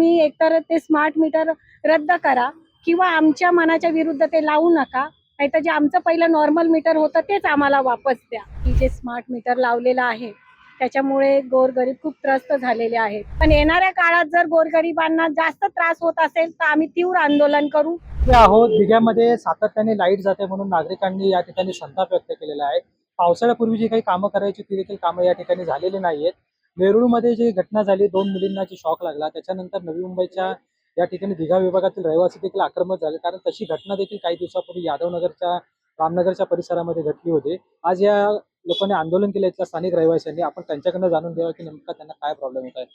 तुम्ही एकतर ते स्मार्ट मीटर रद्द करा किंवा आमच्या मनाच्या विरुद्ध ते लावू नका. नाहीतर जे आमचं पहिलं नॉर्मल मीटर होतं तेच आम्हाला वापस द्या. की जे स्मार्ट मीटर लावलेलं आहे त्याच्यामुळे गोरगरीब खूप त्रस्त झालेले आहेत. पण येणाऱ्या काळात जर गोरगरिबांना जास्त त्रास होत असेल तर आम्ही तीव्र आंदोलन करू. आहोत दिघ्यामध्ये सातत्याने लाईट जाते म्हणून नागरिकांनी या ठिकाणी संताप व्यक्त केलेला आहे. पावसाळ्यापूर्वी जी काही कामं करायची ती देखील कामं या ठिकाणी झालेली नाहीयेत. नेरुळमध्ये जी घटना झाली, 2 मुलींना जी शॉक लागला, त्याच्यानंतर नवी मुंबईच्या या ठिकाणी दिघा विभागातील रहिवासी देखील आक्रमक झाले, कारण तशी घटना देखील काही दिवसापूर्वी यादवनगरच्या रामनगरच्या परिसरामध्ये घडली होती. आज या लोकांनी आंदोलन केलं इथल्या स्थानिक रहिवाशांनी. आपण त्यांच्याकडनं जाणून घ्यावं की नेमका त्यांना काय प्रॉब्लेम होत आहे.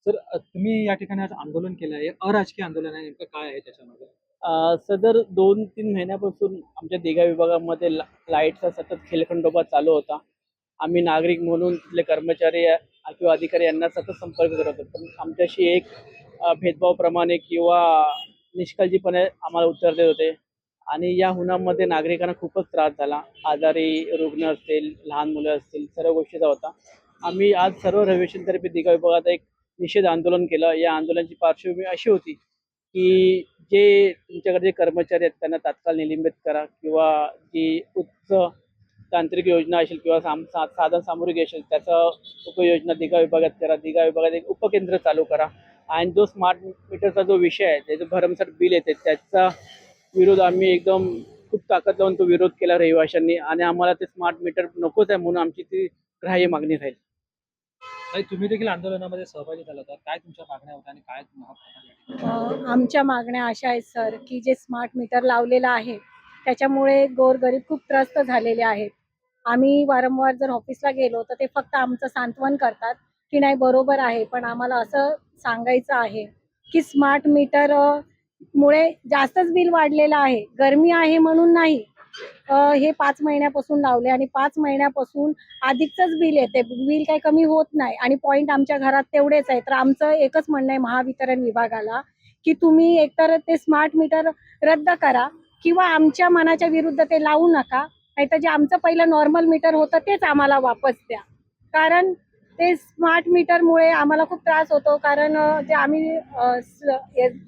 सर, तुम्ही या ठिकाणी आज आंदोलन केलं आहे, अराजकीय आंदोलन आहे, नेमकं काय आहे त्याच्यामध्ये? सदर 2-3 महिन्यापासून आमच्या दिघा विभागामध्ये लाईटचा सतत खेळखंडोबा चालू होता. आम्ही नागरिक म्हणून तिथले कर्मचारी किंवा अधिकारी यांना सतत संपर्क करत होतो. पण आमच्याशी एक भेदभावप्रमाणे किंवा निष्काळजीपणे आम्हाला उत्तर देत होते आणि या उन्हामध्ये नागरिकांना खूपच त्रास झाला. आजारी रुग्ण असतील, लहान मुलं असतील, सर्व गोष्टीचा होता. आम्ही आज सर्व रहिवाशांतर्फे दिघा विभागात एक निषेध आंदोलन केलं. या आंदोलनाची पार्श्वभूमी अशी होती की जे तुमच्याकडे जे कर्मचारी आहेत त्यांना तात्काळ निलंबित करा किंवा जी उच्च तांत्रिक योजना असेल किंवा साधन सामुग्री असेल त्याचा उपयोजना दिघा विभागात करा. दिघा विभागात एक उपकेंद्र चालू करा आणि जो स्मार्ट मीटरचा जो विषय आहे त्याचं भरमसाठ बिल येते त्याचा विरोध आम्ही एकदम खूप ताकद लावून तो विरोध केला रहिवाशांनी आणि आम्हाला ते स्मार्ट मीटर नकोच आहे म्हणून आमची ती ग्राह्य मागणी राहील. तुम्ही देखील आंदोलनामध्ये सहभागी झाला होता. काय तुमच्या मागण्या होत्या आणि काय तुम्हाला आमच्या मागण्या अशा आहेत सर, की जे स्मार्ट मीटर लावलेलं आहे त्याच्यामुळे गोरगरीब खूप त्रस्त झालेले आहेत. आम्ही वारंवार जर ऑफिसला गेलो तर ते फक्त आमचं सांत्वन करतात की नाही बरोबर आहे, पण आम्हाला असं सांगायचं आहे की स्मार्ट मीटर मुळे जास्तच बिल वाढलेलं आहे. गरमी आहे म्हणून नाही. हे 5 महिन्यापासून लावले आणि 5 महिन्यापासून अधिकच बिल येते. बिल काही कमी होत नाही आणि पॉइंट आमच्या घरात तेवढेच आहे. तर आमचं एकच म्हणणं आहे महावितरण विभागाला की तुम्ही एकतर ते स्मार्ट मीटर रद्द करा किंवा आमच्या मनाच्या विरुद्ध ते लावू नका. नाहीतर जे आमचं पहिलं नॉर्मल मीटर होतं तेच आम्हाला वापस द्या. कारण ते स्मार्ट मीटरमुळे आम्हाला खूप त्रास होतो. कारण जे आम्ही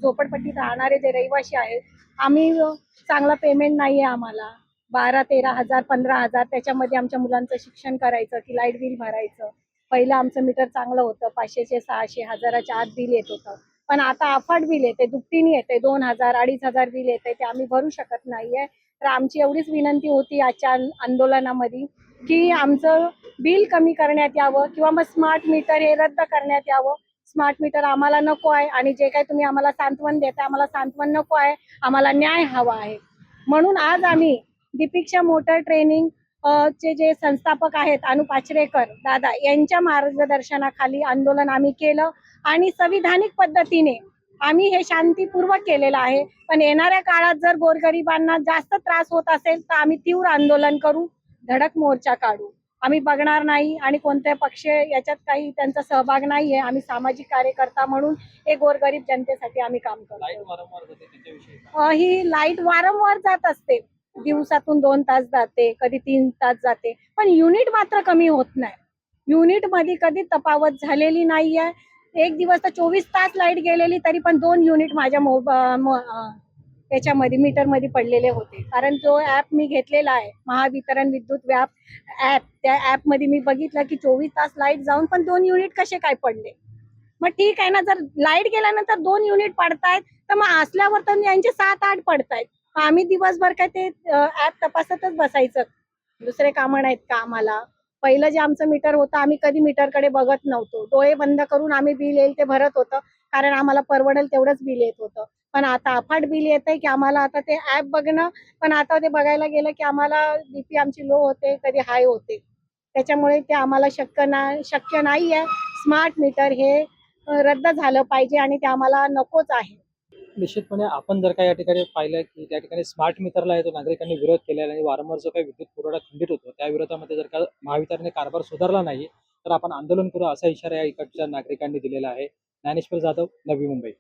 झोपडपट्टीत राहणारे जे रहिवासी आहेत, आम्ही चांगला पेमेंट नाही आहे आम्हाला. 12-13 हजार 15 हजार त्याच्यामध्ये आमच्या मुलांचं शिक्षण करायचं की लाईट बिल भरायचं. पहिलं आमचं मीटर चांगलं होतं. 500 600 हजाराच्या आत बिल येत होतं. पण आता अफाट बिल येते, दुपटीने येते. 2,000 2,500 बिल येते. ते आम्ही भरू शकत नाहीये. तर आमची एवढीच विनंती होती आजच्या आंदोलनामध्ये की आमचं बिल कमी करण्यात यावं किंवा मग स्मार्ट मीटर हे रद्द करण्यात यावं. स्मार्ट मीटर आम्हाला नको आहे आणि जे काही तुम्ही आम्हाला सांत्वन देता आम्हाला सांत्वन नको आहे. आम्हाला न्याय हवा आहे. म्हणून आज आम्ही दीपिक्षा मोटर ट्रेनिंग चे जे संस्थापक आहेत अनु पाचरेकर दादा यांच्या मार्गदर्शनाखाली आंदोलन आम्ही केलं आणि संविधानिक पद्धतीने आम्ही हे शांतीपूर्वक केलेलं आहे. पण येणाऱ्या काळात जर गोरगरिबांना जास्त त्रास होत असेल तर आम्ही तीव्र आंदोलन करू, धडक मोर्चा काढू. आम्ही बघणार नाही आणि कोणत्या पक्ष याच्यात काही त्यांचा सहभाग नाहीये. आम्ही सामाजिक कार्यकर्ता म्हणून एक गोरगरीब जनतेसाठी आम्ही काम करतो. ही लाईट वारंवार जात असते. दिवसातून 2 तास जाते, कधी 3 तास जाते, पण युनिट मात्र कमी होत नाही. युनिट मध्ये कधी तफावत झालेली नाहीये. एक दिवस तर 24 तास लाईट गेलेली तरी पण 2 युनिट माझ्या त्याच्यामध्ये मीटरमध्ये पडलेले होते. कारण तो ऍप मी घेतलेला आहे, महावितरण विद्युत व्याप ऍप. त्या ऍप मध्ये मी बघितलं की 24 तास लाईट जाऊन पण 2 युनिट कसे काय पडले. मग ठीक आहे ना, जर लाईट गेल्यानंतर 2 युनिट पडतायत तर मग असल्यावर तर यांचे 7-8 पडतायत. आम्ही दिवसभर काय ते ऍप तपासतच बसायचं, दुसरे कामं नाहीत का आम्हाला. पहिलं जे आमचं मीटर होतं आम्ही कधी मीटरकडे बघत नव्हतो. डोळे बंद करून आम्ही बिल येईल ते भरत होतं, कारण आम्हाला परवडेल तेवढंच बिल येत होतं. पण आता अफाट बिल येतंय की आम्हाला आता ते ऍप बघणं, पण आता ते बघायला गेलं की आम्हाला बीपी आमची लो होते, कधी हाय होते. त्याच्यामुळे ते आम्हाला शक्य नाहीये. स्मार्ट मीटर हे रद्द झालं पाहिजे आणि ते आम्हाला नकोच आहे. निश्चितपणे आपण जर का या ठिकाणी पाहिलं की त्या ठिकाणी स्मार्ट मीटरला आहे तो नागरिकांनी विरोध केलेला आणि वारंवार जो काही विद्युत पुरवठा खंडित होतो त्या विरोधामध्ये जर का महावितरणने कारभार सुधारला नाही तर आपण आंदोलन करू असा इशारा या इकडच्या नागरिकांनी दिलेला आहे. ज्ञानेश्वर जाधव, नवी मुंबई.